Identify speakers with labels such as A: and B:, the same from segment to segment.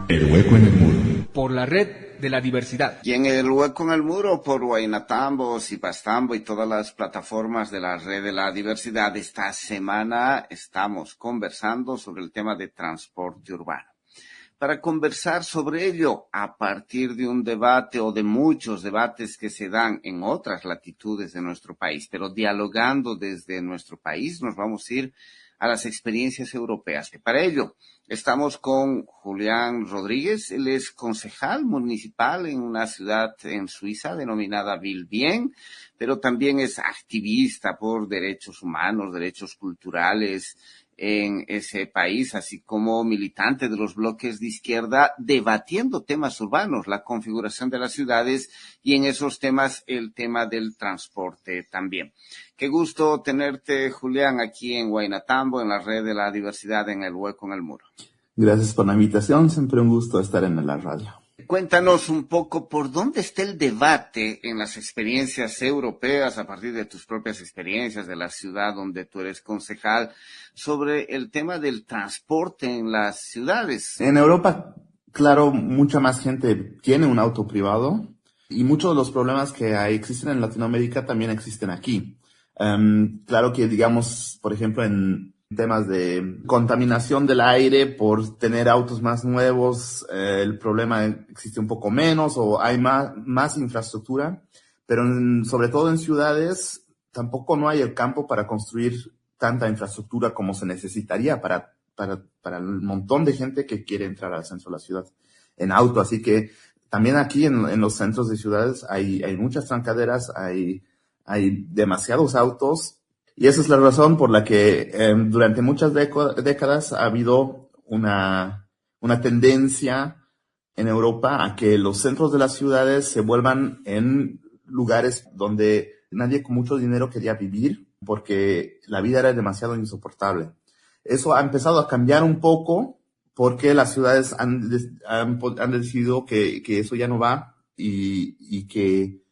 A: El hueco en el muro.
B: Por la red de la diversidad.
C: Y en el hueco en el muro por Guaynatambo, Zipastambo y todas las plataformas de la red de la diversidad, esta semana estamos conversando sobre el tema de transporte urbano. Para conversar sobre ello, a partir de un debate o de muchos debates que se dan en otras latitudes de nuestro país, pero dialogando desde nuestro país, nos vamos a ir a las experiencias europeas. Para ello, estamos con Julián Rodríguez. Él es concejal municipal en una ciudad en Suiza denominada Vilbien, pero también es activista por derechos humanos, derechos culturales en ese país, así como militante de los bloques de izquierda, debatiendo temas urbanos, la configuración de las ciudades y en esos temas el tema del transporte también. Qué gusto tenerte, Julián, aquí en Guaynatambo, en la red de la diversidad, en el hueco en el muro.
D: Gracias por la invitación, siempre un gusto estar en la radio.
C: Cuéntanos un poco por dónde está el debate en las experiencias europeas, a partir de tus propias experiencias de la ciudad donde tú eres concejal, sobre el tema del transporte en las ciudades.
D: En Europa, claro, mucha más gente tiene un auto privado y muchos de los problemas que existen en Latinoamérica también existen aquí. Claro que, digamos, por ejemplo, en temas de contaminación del aire por tener autos más nuevos, el problema existe un poco menos o hay más infraestructura, pero sobre todo en ciudades tampoco no hay el campo para construir tanta infraestructura como se necesitaría para el montón de gente que quiere entrar al centro de la ciudad en auto. Así que también aquí en los centros de ciudades hay muchas trancaderas, hay demasiados autos. Y esa es la razón por la que durante muchas décadas ha habido una tendencia en Europa a que los centros de las ciudades se vuelvan en lugares donde nadie con mucho dinero quería vivir porque la vida era demasiado insoportable. Eso ha empezado a cambiar un poco porque las ciudades han decidido que eso ya no va y que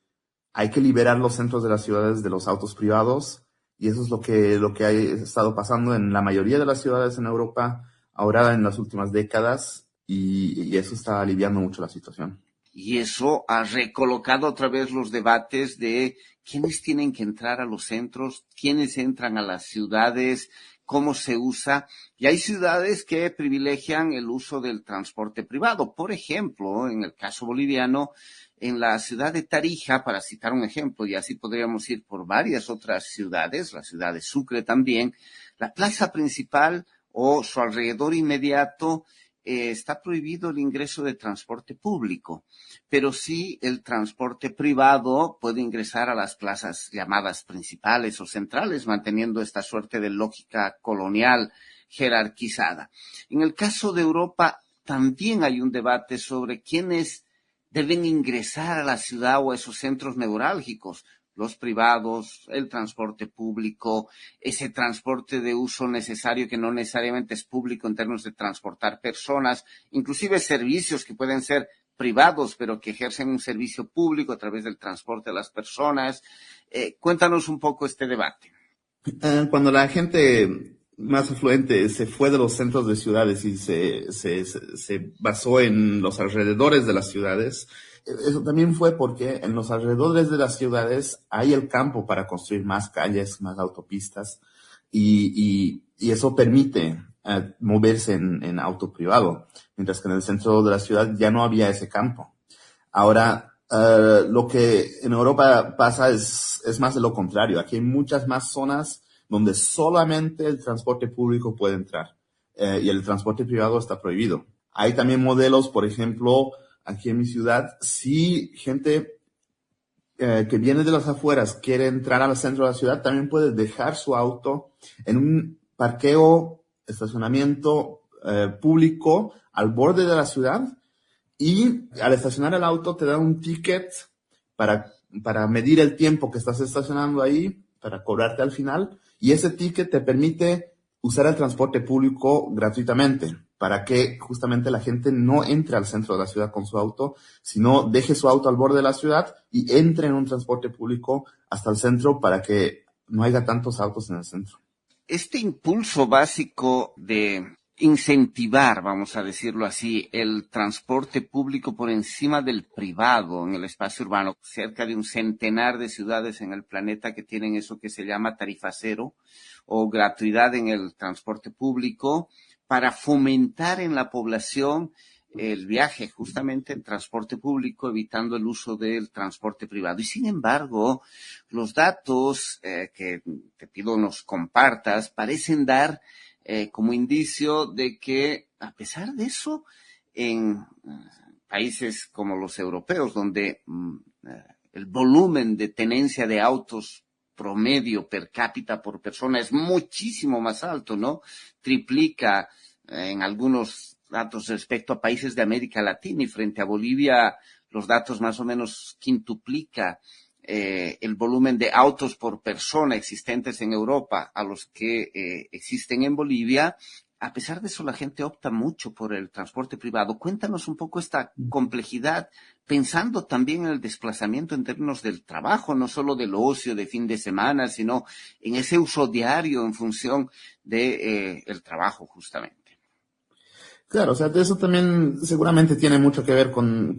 D: hay que liberar los centros de las ciudades de los autos privados. Y eso es lo que ha estado pasando en la mayoría de las ciudades en Europa ahora en las últimas décadas y eso está aliviando mucho la situación.
C: Y eso ha recolocado otra vez los debates de quiénes tienen que entrar a los centros, quiénes entran a las ciudades, cómo se usa. Y hay ciudades que privilegian el uso del transporte privado. Por ejemplo, en el caso boliviano, en la ciudad de Tarija, para citar un ejemplo, y así podríamos ir por varias otras ciudades, la ciudad de Sucre también, la plaza principal o su alrededor inmediato está prohibido el ingreso de transporte público, pero sí el transporte privado puede ingresar a las plazas llamadas principales o centrales, manteniendo esta suerte de lógica colonial jerarquizada. En el caso de Europa, también hay un debate sobre quiénes deben ingresar a la ciudad o a esos centros neurálgicos, los privados, el transporte público, ese transporte de uso necesario que no necesariamente es público en términos de transportar personas, inclusive servicios que pueden ser privados, pero que ejercen un servicio público a través del transporte de las personas. Cuéntanos un poco este debate.
D: Cuando la gente más afluente se fue de los centros de ciudades y se basó en los alrededores de las ciudades, eso también fue porque en los alrededores de las ciudades hay el campo para construir más calles, más autopistas y eso permite moverse en auto privado, mientras que en el centro de la ciudad ya no había ese campo. Ahora, lo que en Europa pasa es más de lo contrario. Aquí hay muchas más zonas donde solamente el transporte público puede entrar y el transporte privado está prohibido. Hay también modelos, por ejemplo, aquí en mi ciudad, si gente que viene de las afueras quiere entrar al centro de la ciudad, también puede dejar su auto en un parqueo, estacionamiento público al borde de la ciudad y al estacionar el auto te dan un ticket para medir el tiempo que estás estacionando ahí, para cobrarte al final, y ese ticket te permite usar el transporte público gratuitamente, para que justamente la gente no entre al centro de la ciudad con su auto, sino deje su auto al borde de la ciudad y entre en un transporte público hasta el centro para que no haya tantos autos en el centro.
C: Este impulso básico de incentivar, vamos a decirlo así, el transporte público por encima del privado en el espacio urbano. Cerca de un centenar de ciudades en el planeta que tienen eso que se llama tarifa cero o gratuidad en el transporte público para fomentar en la población el viaje justamente en transporte público, evitando el uso del transporte privado. Y sin embargo, los datos que te pido nos compartas parecen dar como indicio de que, a pesar de eso, en países como los europeos, donde el volumen de tenencia de autos promedio per cápita por persona es muchísimo más alto, ¿no? Triplica en algunos datos respecto a países de América Latina, y frente a Bolivia los datos más o menos quintuplica el volumen de autos por persona existentes en Europa a los que existen en Bolivia. A pesar de eso, la gente opta mucho por el transporte privado. Cuéntanos un poco esta complejidad, pensando también en el desplazamiento en términos del trabajo, no solo del ocio de fin de semana, sino en ese uso diario en función de el trabajo, justamente.
D: Claro, o sea, de eso también seguramente tiene mucho que ver con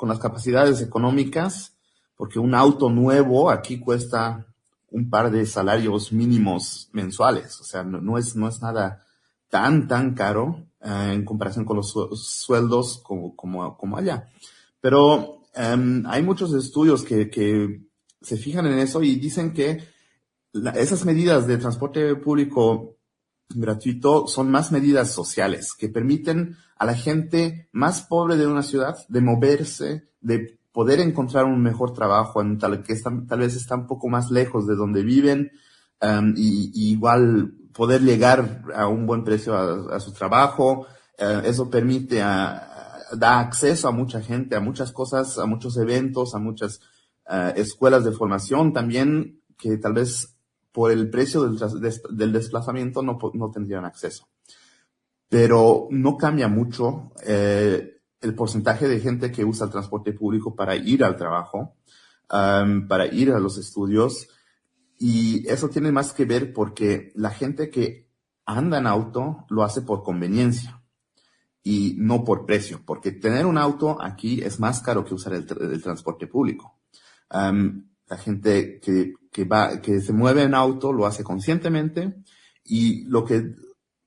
D: las capacidades económicas, porque un auto nuevo aquí cuesta un par de salarios mínimos mensuales, o sea, no es nada tan caro en comparación con los sueldos como allá. Pero hay muchos estudios que se fijan en eso y dicen que esas medidas de transporte público gratuito son más medidas sociales que permiten a la gente más pobre de una ciudad de moverse, de poder encontrar un mejor trabajo, tal vez está un poco más lejos de donde viven, y igual poder llegar a un buen precio a su trabajo. Eso permite da acceso a mucha gente, a muchas cosas, a muchos eventos, a muchas escuelas de formación también, que tal vez por el precio del desplazamiento no tendrían acceso. Pero no cambia mucho el porcentaje de gente que usa el transporte público para ir al trabajo, para ir a los estudios, y eso tiene más que ver porque la gente que anda en auto lo hace por conveniencia y no por precio, porque tener un auto aquí es más caro que usar el transporte público. La gente que se mueve en auto lo hace conscientemente, y lo que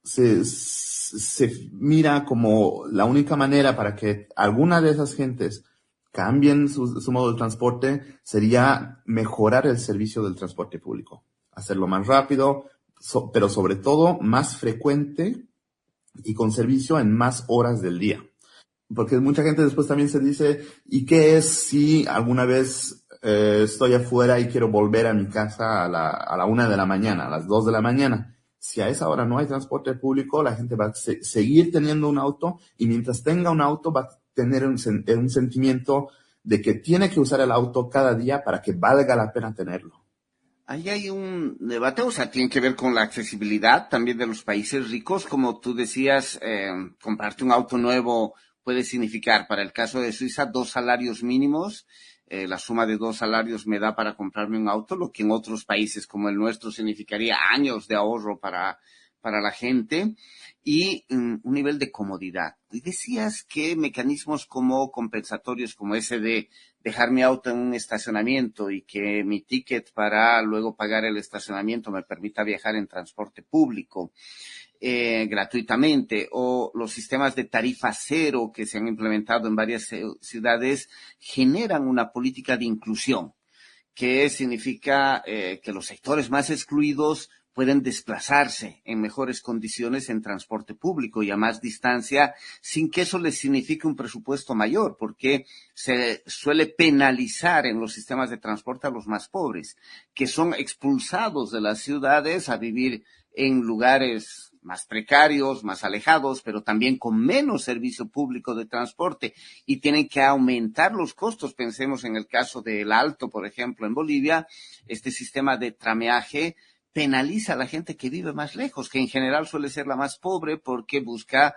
D: se mira como la única manera para que alguna de esas gentes cambien su modo de transporte sería mejorar el servicio del transporte público, hacerlo más rápido, pero sobre todo más frecuente y con servicio en más horas del día. Porque mucha gente después también se dice, ¿y qué es si alguna vez estoy afuera y quiero volver a mi casa a la 1 de la mañana, a las 2 de la mañana? Si a esa hora no hay transporte público, la gente va a seguir teniendo un auto, y mientras tenga un auto va a tener un sentimiento de que tiene que usar el auto cada día para que valga la pena tenerlo.
C: Ahí hay un debate, o sea, tiene que ver con la accesibilidad también de los países ricos. Como tú decías, comprarte un auto nuevo puede significar, para el caso de Suiza, 2 salarios mínimos. La suma de 2 salarios me da para comprarme un auto, lo que en otros países como el nuestro significaría años de ahorro para la gente, y un nivel de comodidad. Y decías que mecanismos como compensatorios, como ese de dejar mi auto en un estacionamiento y que mi ticket para luego pagar el estacionamiento me permita viajar en transporte público gratuitamente, o los sistemas de tarifa cero que se han implementado en varias ciudades, generan una política de inclusión, que significa que los sectores más excluidos pueden desplazarse en mejores condiciones en transporte público y a más distancia, sin que eso les signifique un presupuesto mayor, porque se suele penalizar en los sistemas de transporte a los más pobres, que son expulsados de las ciudades a vivir en lugares más precarios, más alejados, pero también con menos servicio público de transporte, y tienen que aumentar los costos. Pensemos en el caso del Alto, por ejemplo, en Bolivia. Este sistema de trameaje penaliza a la gente que vive más lejos, que en general suele ser la más pobre porque busca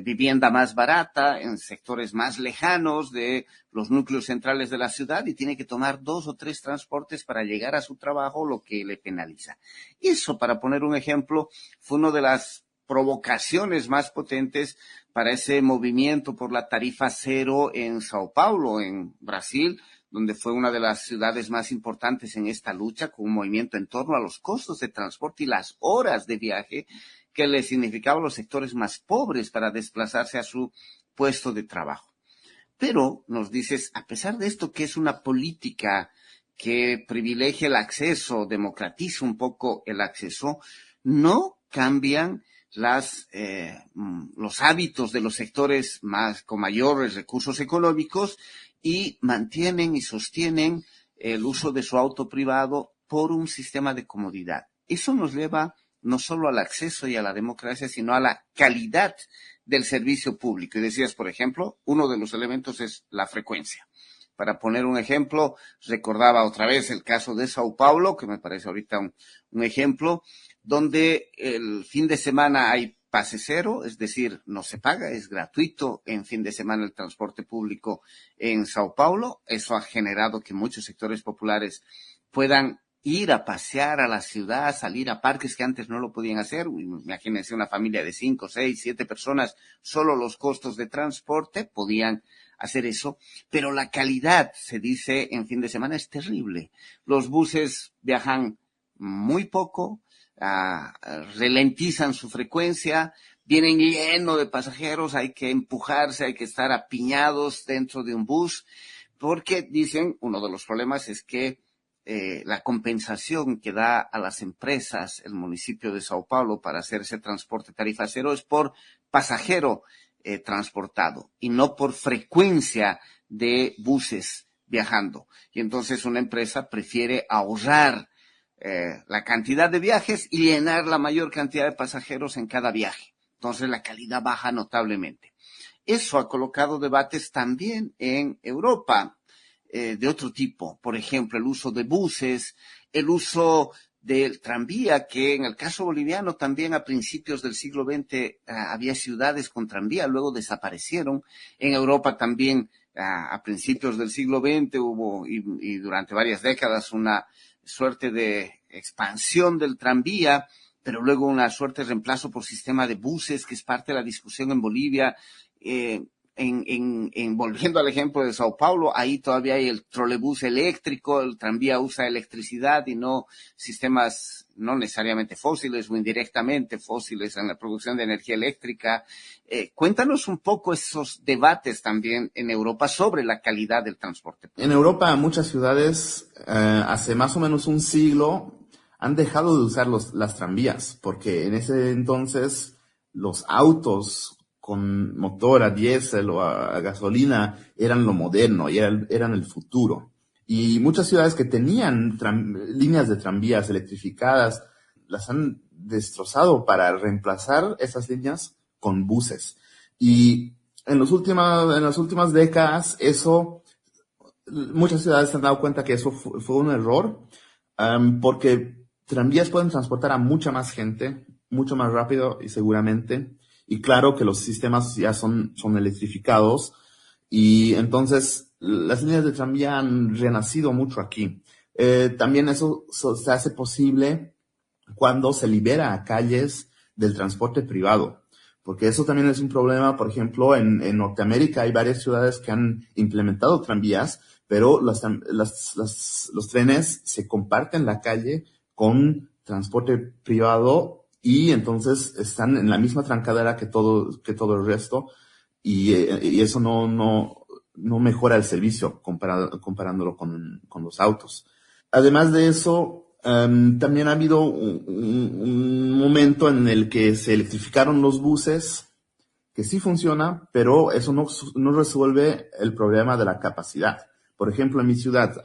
C: vivienda más barata en sectores más lejanos de los núcleos centrales de la ciudad, y tiene que tomar 2 o 3 transportes para llegar a su trabajo, lo que le penaliza. Eso, para poner un ejemplo, fue una de las provocaciones más potentes para ese movimiento por la tarifa cero en Sao Paulo, en Brasil, donde fue una de las ciudades más importantes en esta lucha, con un movimiento en torno a los costos de transporte y las horas de viaje que le significaba a los sectores más pobres para desplazarse a su puesto de trabajo. Pero nos dices, a pesar de esto, que es una política que privilegia el acceso, democratiza un poco el acceso, no cambian los hábitos de los sectores con mayores recursos económicos y mantienen y sostienen el uso de su auto privado por un sistema de comodidad. Eso nos lleva no solo al acceso y a la democracia, sino a la calidad del servicio público. Y decías, por ejemplo, uno de los elementos es la frecuencia. Para poner un ejemplo, recordaba otra vez el caso de Sao Paulo, que me parece ahorita un ejemplo, donde el fin de semana hay pase cero, es decir, no se paga, es gratuito en fin de semana el transporte público en Sao Paulo. Eso ha generado que muchos sectores populares puedan ir a pasear a la ciudad, salir a parques que antes no lo podían hacer. Imagínense una familia de 5, 6, 7 personas, solo los costos de transporte podían hacer eso, pero la calidad, se dice, en fin de semana es terrible. Los buses viajan muy poco, ralentizan su frecuencia, vienen lleno de pasajeros, hay que empujarse, hay que estar apiñados dentro de un bus, porque dicen, uno de los problemas es que la compensación que da a las empresas el municipio de Sao Paulo para hacer ese transporte tarifa cero es por pasajero transportado y no por frecuencia de buses viajando. Y entonces una empresa prefiere ahorrar la cantidad de viajes y llenar la mayor cantidad de pasajeros en cada viaje. Entonces la calidad baja notablemente. Eso ha colocado debates también en Europa de otro tipo. Por ejemplo, el uso de buses, el uso del tranvía, que en el caso boliviano también a principios del siglo XX había ciudades con tranvía, luego desaparecieron. En Europa también a principios del siglo XX hubo y durante varias décadas una suerte de expansión del tranvía, pero luego una suerte de reemplazo por sistema de buses, que es parte de la discusión en Bolivia. Volviendo al ejemplo de Sao Paulo, ahí todavía hay el trolebús eléctrico, el tranvía usa electricidad y no sistemas no necesariamente fósiles o indirectamente fósiles en la producción de energía eléctrica. Cuéntanos un poco esos debates también en Europa sobre la calidad del transporte.
D: En Europa, muchas ciudades hace más o menos un siglo han dejado de usar las tranvías, porque en ese entonces los autos con motor a diésel o a gasolina eran lo moderno y eran el futuro. Y muchas ciudades que tenían líneas de tranvías electrificadas las han destrozado para reemplazar esas líneas con buses. Y en las últimas décadas muchas ciudades se han dado cuenta que eso fue un error, porque tranvías pueden transportar a mucha más gente, mucho más rápido y seguramente. Y claro que los sistemas ya son electrificados y entonces las líneas de tranvía han renacido mucho aquí. También eso se hace posible cuando se libera a calles del transporte privado, porque eso también es un problema. Por ejemplo, en Norteamérica hay varias ciudades que han implementado tranvías, pero los trenes se comparten la calle con transporte privado y entonces están en la misma trancadera que todo el resto y eso no mejora el servicio comparándolo con los autos. Además de eso, también ha habido un momento en el que se electrificaron los buses, que sí funciona, pero eso no resuelve el problema de la capacidad. Por ejemplo, en mi ciudad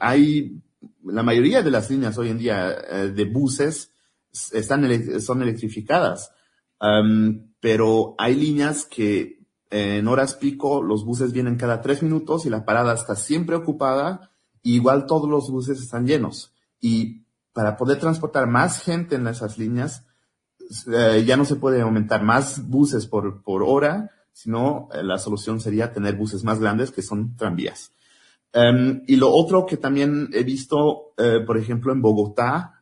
D: la mayoría de las líneas hoy en día de buses son electrificadas, pero hay líneas que en horas pico los buses vienen cada 3 minutos y la parada está siempre ocupada y igual todos los buses están llenos. Y para poder transportar más gente en esas líneas, ya no se puede aumentar más buses por hora, sino la solución sería tener buses más grandes que son tranvías. Y lo otro que también he visto, por ejemplo, en Bogotá,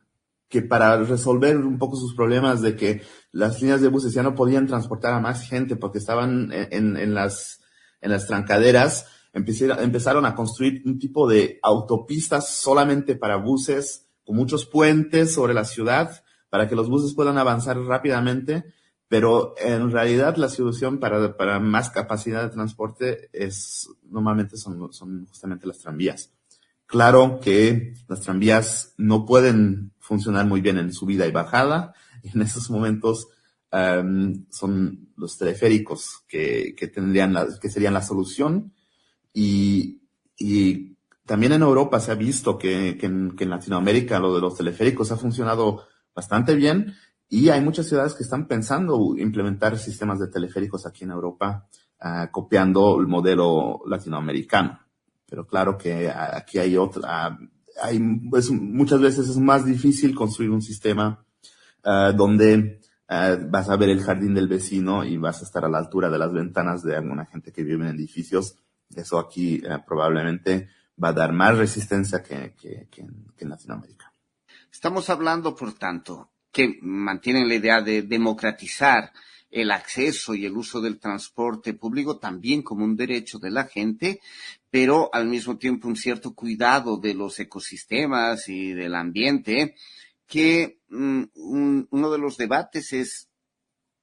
D: que para resolver un poco sus problemas de que las líneas de buses ya no podían transportar a más gente porque estaban en las trancaderas, empezaron a construir un tipo de autopistas solamente para buses, con muchos puentes sobre la ciudad, para que los buses puedan avanzar rápidamente, pero en realidad la solución para más capacidad de transporte normalmente son justamente las tranvías. Claro que las tranvías no pueden funcionar muy bien en subida y bajada, y en esos momentos son los teleféricos que serían la solución. Y también en Europa se ha visto que en Latinoamérica lo de los teleféricos ha funcionado bastante bien, y hay muchas ciudades que están pensando implementar sistemas de teleféricos aquí en Europa, copiando el modelo latinoamericano. Pero claro que aquí hay muchas veces es más difícil construir un sistema donde vas a ver el jardín del vecino y vas a estar a la altura de las ventanas de alguna gente que vive en edificios. Eso aquí probablemente va a dar más resistencia que en Latinoamérica.
C: Estamos hablando, por tanto, que mantienen la idea de democratizar el acceso y el uso del transporte público también como un derecho de la gente, pero al mismo tiempo un cierto cuidado de los ecosistemas y del ambiente, que uno de los debates es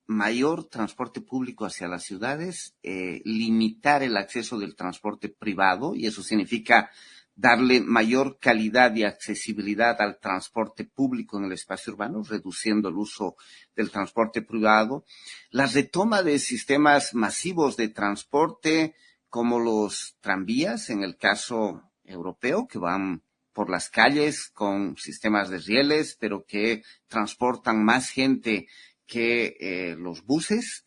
C: mayor transporte público hacia las ciudades, limitar el acceso del transporte privado, y eso significa darle mayor calidad y accesibilidad al transporte público en el espacio urbano, reduciendo el uso del transporte privado. La retoma de sistemas masivos de transporte, como los tranvías, en el caso europeo, que van por las calles con sistemas de rieles, pero que transportan más gente que los buses.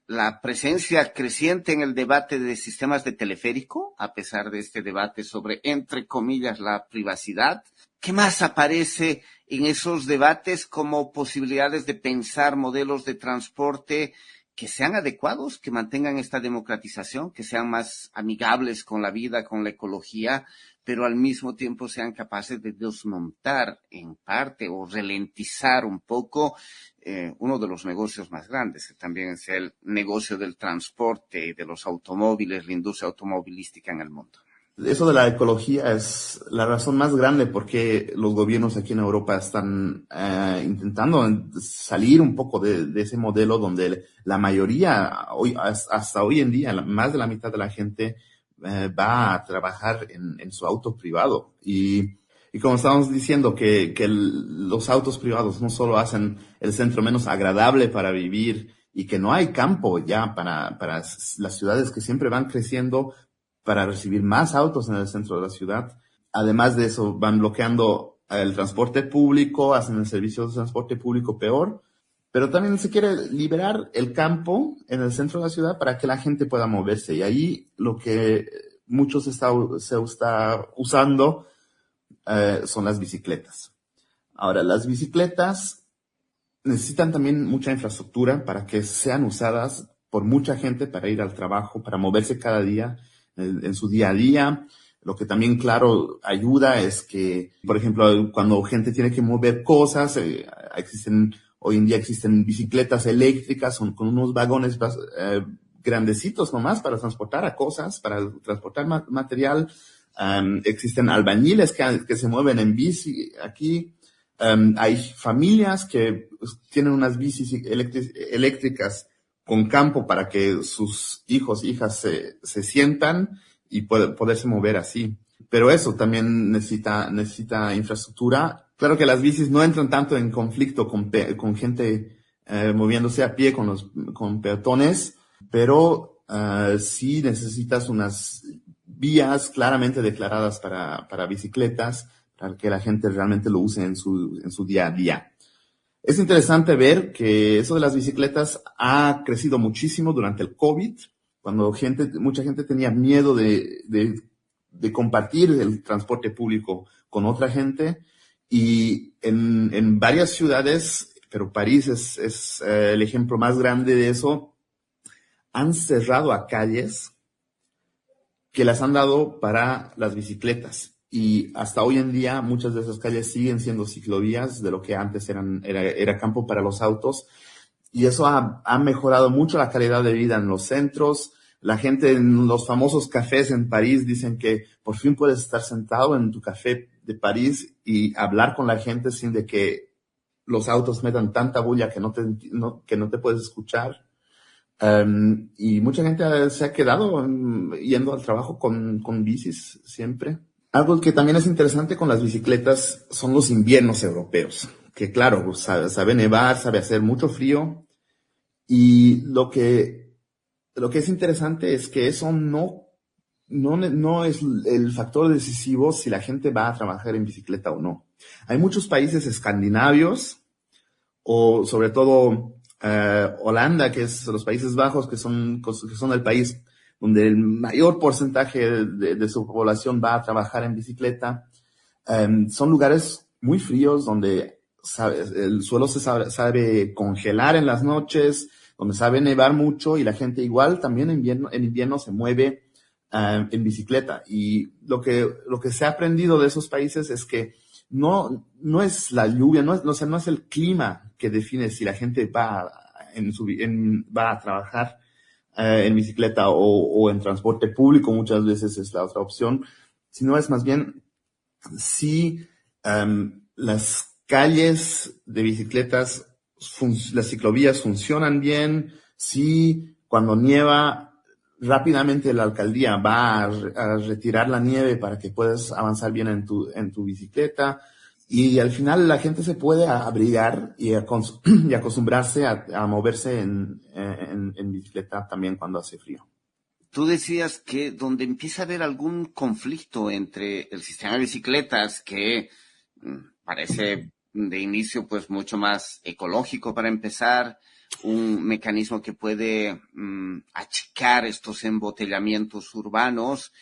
C: La presencia creciente en el debate de sistemas de teleférico, a pesar de este debate sobre, entre comillas, la privacidad. ¿Qué más aparece en esos debates como posibilidades de pensar modelos de transporte que sean adecuados, que mantengan esta democratización, que sean más amigables con la vida, con la ecología, pero al mismo tiempo sean capaces de desmontar en parte o ralentizar un poco uno de los negocios más grandes, que también es el negocio del transporte y de los automóviles, la industria automovilística en el mundo?
D: Eso de la ecología es la razón más grande por qué los gobiernos aquí en Europa están intentando salir un poco de ese modelo donde la mayoría, hasta hoy en día, más de la mitad de la gente va a trabajar en su auto privado. Y como estábamos diciendo, que los autos privados no solo hacen el centro menos agradable para vivir, y que no hay campo ya para las ciudades que siempre van creciendo para recibir más autos en el centro de la ciudad. Además de eso, van bloqueando el transporte público, hacen el servicio de transporte público peor, pero también se quiere liberar el campo en el centro de la ciudad para que la gente pueda moverse. Y ahí lo que se está usando son las bicicletas. Ahora, las bicicletas necesitan también mucha infraestructura para que sean usadas por mucha gente para ir al trabajo, para moverse cada día en su día a día. Lo que también, claro, ayuda es que, por ejemplo, cuando gente tiene que mover cosas, hoy en día existen bicicletas eléctricas con unos vagones grandecitos nomás para transportar cosas, para transportar material. Existen albañiles que se mueven en bici aquí. Hay familias que tienen unas bicis eléctricas con campo para que sus hijos e hijas se sientan y poderse mover así. Pero eso también necesita infraestructura. Claro que las bicis no entran tanto en conflicto con gente moviéndose a pie, con peatones, pero sí necesitas unas vías claramente declaradas para bicicletas, para que la gente realmente lo use en su día a día. Es interesante ver que eso de las bicicletas ha crecido muchísimo durante el COVID, cuando mucha gente tenía miedo de compartir el transporte público con otra gente, y en varias ciudades, pero París es el ejemplo más grande de eso, han cerrado a calles que las han dado para las bicicletas. y hasta hoy en día muchas de esas calles siguen siendo ciclovías de lo que antes era campo para los autos. Y eso ha mejorado mucho la calidad de vida en los centros. La gente en los famosos cafés en París dicen que por fin puedes estar sentado en tu café de París y hablar con la gente sin de que los autos metan tanta bulla que que no te puedes escuchar. Y mucha gente se ha quedado yendo al trabajo con bicis siempre. Algo que también es interesante con las bicicletas son los inviernos europeos, que claro, sabe nevar, sabe hacer mucho frío, y lo que es interesante es que eso no es el factor decisivo si la gente va a trabajar en bicicleta o no. Hay muchos países escandinavios, o sobre todo Holanda, que es los Países Bajos, que son el país donde el mayor porcentaje de su población va a trabajar en bicicleta. Son lugares muy fríos donde el suelo se sabe congelar en las noches, donde sabe nevar mucho, y la gente igual también en invierno se mueve en bicicleta. Y lo que se ha aprendido de esos países es que no es la lluvia, no es el clima que define si la gente va a trabajar en bicicleta o en transporte público, muchas veces es la otra opción, sino es más bien si las calles de bicicletas, las ciclovías funcionan bien, si cuando nieva rápidamente la alcaldía va a retirar la nieve para que puedas avanzar bien en tu bicicleta, y al final la gente se puede abrigar y acostumbrarse a moverse en bicicleta también cuando hace frío.
C: Tú decías que donde empieza a haber algún conflicto entre el sistema de bicicletas, que parece de inicio pues mucho más ecológico para empezar, un mecanismo que puede achicar estos embotellamientos urbanos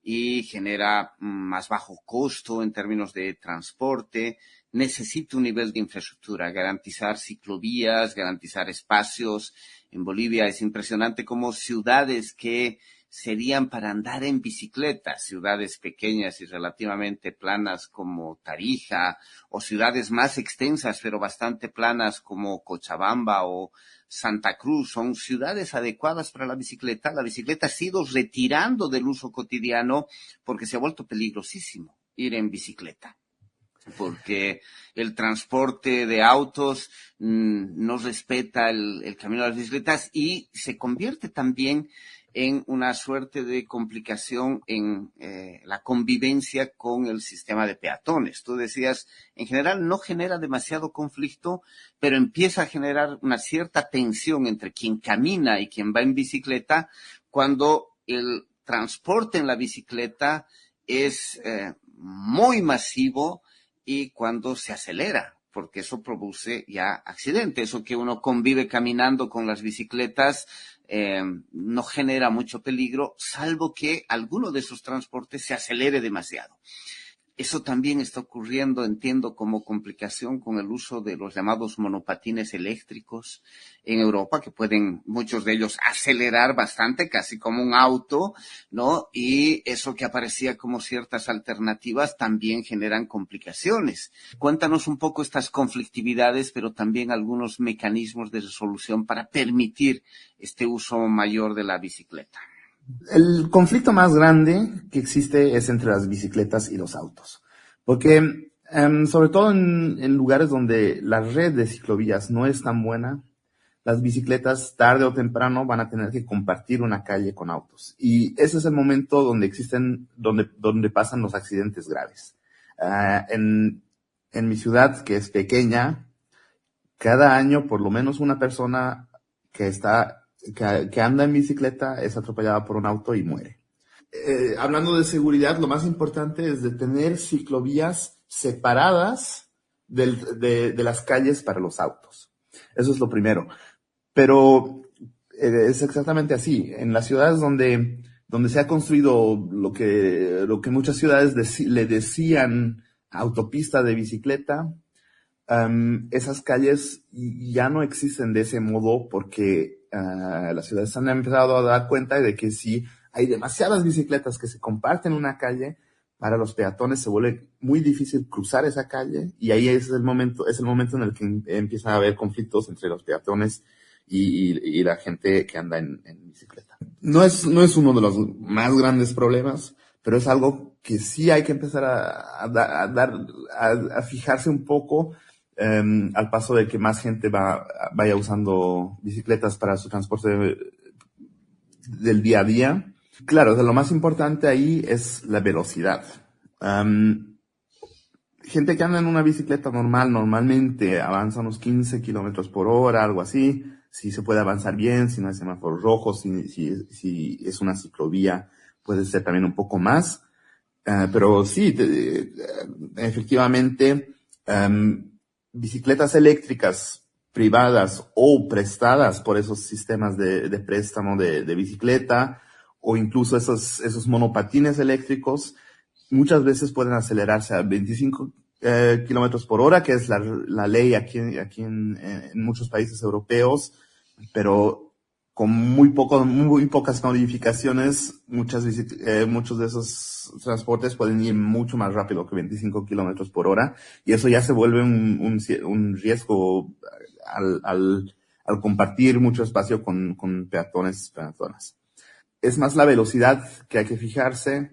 C: y genera más bajo costo en términos de transporte, necesita un nivel de infraestructura, garantizar ciclovías, garantizar espacios. En Bolivia es impresionante cómo ciudades que serían para andar en bicicleta, ciudades pequeñas y relativamente planas como Tarija, o ciudades más extensas pero bastante planas como Cochabamba o Santa Cruz, son ciudades adecuadas para la bicicleta. La bicicleta ha sido retirando del uso cotidiano porque se ha vuelto peligrosísimo ir en bicicleta, porque el transporte de autos no respeta el camino de las bicicletas y se convierte también en una suerte de complicación en la convivencia con el sistema de peatones. Tú decías, en general no genera demasiado conflicto, pero empieza a generar una cierta tensión entre quien camina y quien va en bicicleta cuando el transporte en la bicicleta es muy masivo y cuando se acelera, porque eso produce ya accidentes. Eso que uno convive caminando con las bicicletas no genera mucho peligro, salvo que alguno de esos transportes se acelere demasiado. Eso también está ocurriendo, entiendo, como complicación con el uso de los llamados monopatines eléctricos en Europa, que pueden, muchos de ellos, acelerar bastante, casi como un auto, ¿no? Y eso que aparecía como ciertas alternativas también generan complicaciones. Cuéntanos un poco estas conflictividades, pero también algunos mecanismos de resolución para permitir este uso mayor de la bicicleta.
D: El conflicto más grande que existe es entre las bicicletas y los autos, porque sobre todo en lugares donde la red de ciclovías no es tan buena, las bicicletas tarde o temprano van a tener que compartir una calle con autos, y ese es el momento donde pasan los accidentes graves. En mi ciudad, que es pequeña, cada año por lo menos una persona que anda en bicicleta es atropellada por un auto y muere. Hablando de seguridad, lo más importante es de tener ciclovías separadas de las calles para los autos. Eso es lo primero. Pero es exactamente así. En las ciudades donde se ha construido lo que muchas ciudades le decían autopista de bicicleta, esas calles ya no existen de ese modo porque las ciudades han empezado a dar cuenta de que si hay demasiadas bicicletas que se comparten una calle, para los peatones se vuelve muy difícil cruzar esa calle y ahí es el momento en el que empiezan a haber conflictos entre los peatones y la gente que anda en bicicleta. No es uno de los más grandes problemas, pero es algo que sí hay que empezar a fijarse un poco al paso de que más gente vaya usando bicicletas para su transporte del día a día. Claro, lo más importante ahí es la velocidad. Gente que anda en una bicicleta normalmente avanza unos 15 kilómetros por hora, algo así. Si se puede avanzar bien, si no hay semáforos rojos, si es una ciclovía, puede ser también un poco más. Pero sí, efectivamente, bicicletas eléctricas privadas o prestadas por esos sistemas de préstamo de bicicleta, o incluso esos monopatines eléctricos, muchas veces pueden acelerarse a 25 kilómetros por hora, que es la ley aquí en muchos países europeos, pero con muy pocas modificaciones, muchos de esos transportes pueden ir mucho más rápido que 25 kilómetros por hora, y eso ya se vuelve un riesgo al compartir mucho espacio con peatones. Es más la velocidad que hay que fijarse,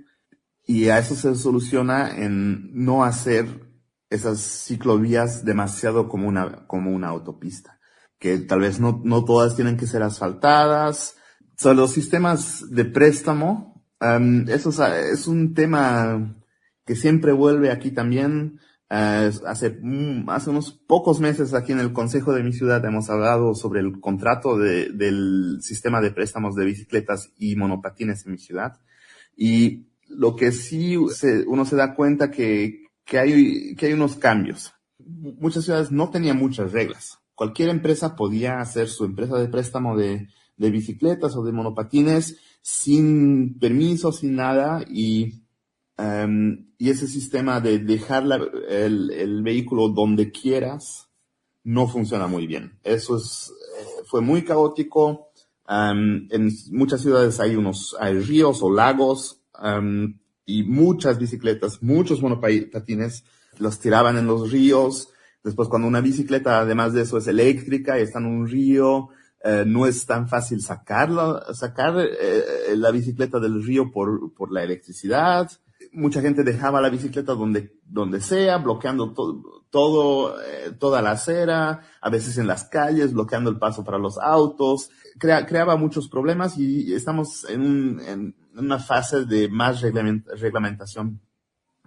D: y a eso se soluciona en no hacer esas ciclovías demasiado como una autopista, que tal vez no todas tienen que ser asfaltadas. Los sistemas de préstamo, eso es un tema que siempre vuelve aquí también. Hace unos pocos meses aquí en el consejo de mi ciudad hemos hablado sobre el contrato del sistema de préstamos de bicicletas y monopatines en mi ciudad. Y lo que sí uno se da cuenta que hay unos cambios. Muchas ciudades no tenían muchas reglas. Cualquier empresa podía hacer su empresa de préstamo de bicicletas o de monopatines sin permiso, sin nada, y ese sistema de dejar el vehículo donde quieras no funciona muy bien. Eso fue muy caótico. En muchas ciudades hay ríos o lagos, y muchas bicicletas, muchos monopatines los tiraban en los ríos. Después, cuando una bicicleta, además de eso, es eléctrica y está en un río, no es tan fácil sacar la bicicleta del río por la electricidad. Mucha gente dejaba la bicicleta donde sea, bloqueando toda la acera, a veces en las calles, bloqueando el paso para los autos. Creaba muchos problemas, y estamos en una fase de más reglamentación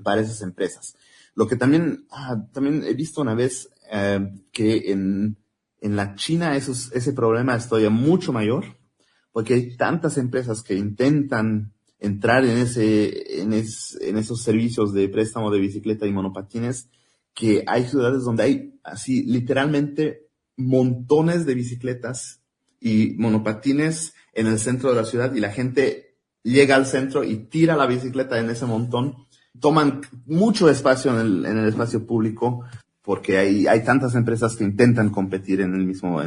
D: para esas empresas. Lo que también he visto una vez, que en la China ese problema es todavía mucho mayor, porque hay tantas empresas que intentan entrar en esos servicios de préstamo de bicicleta y monopatines, que hay ciudades donde hay así literalmente montones de bicicletas y monopatines en el centro de la ciudad, y la gente llega al centro y tira la bicicleta en ese montón. Toman mucho espacio en el espacio público, porque hay tantas empresas que intentan competir en el mismo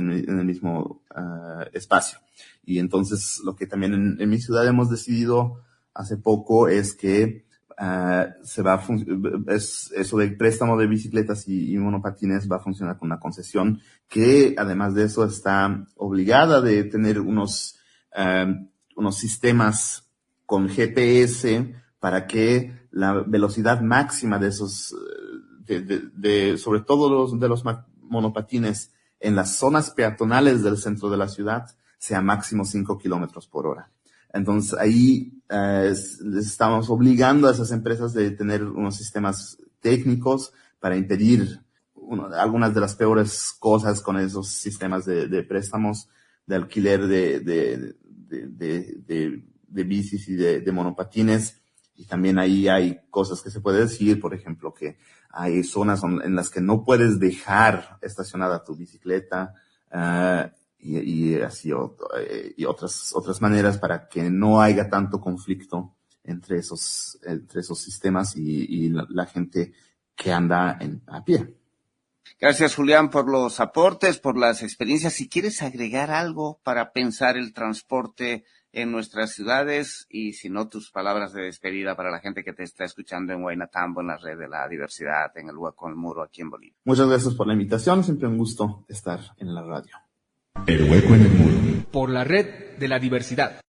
D: espacio. Y entonces lo que también en mi ciudad hemos decidido hace poco es que eso del préstamo de bicicletas y monopatines va a funcionar con una concesión que, además de eso, está obligada de tener unos sistemas con GPS para que la velocidad máxima de esos, sobre todo de los monopatines en las zonas peatonales del centro de la ciudad, sea máximo 5 kilómetros por hora. Entonces ahí les estamos obligando a esas empresas de tener unos sistemas técnicos para impedir algunas de las peores cosas con esos sistemas de préstamos, de alquiler de bicis y de monopatines. Y también ahí hay cosas que se puede decir, por ejemplo, que hay zonas en las que no puedes dejar estacionada tu bicicleta, y otras maneras para que no haya tanto conflicto entre esos sistemas y la gente que anda a pie.
C: Gracias, Julián, por los aportes, por las experiencias. Si quieres agregar algo para pensar el transporte en nuestras ciudades, y si no, tus palabras de despedida para la gente que te está escuchando en Huaynatambo, en la red de la diversidad, en el Huaco del Muro, aquí en Bolivia.
D: Muchas gracias por la invitación, siempre un gusto estar en la radio.
B: Por la red de la diversidad.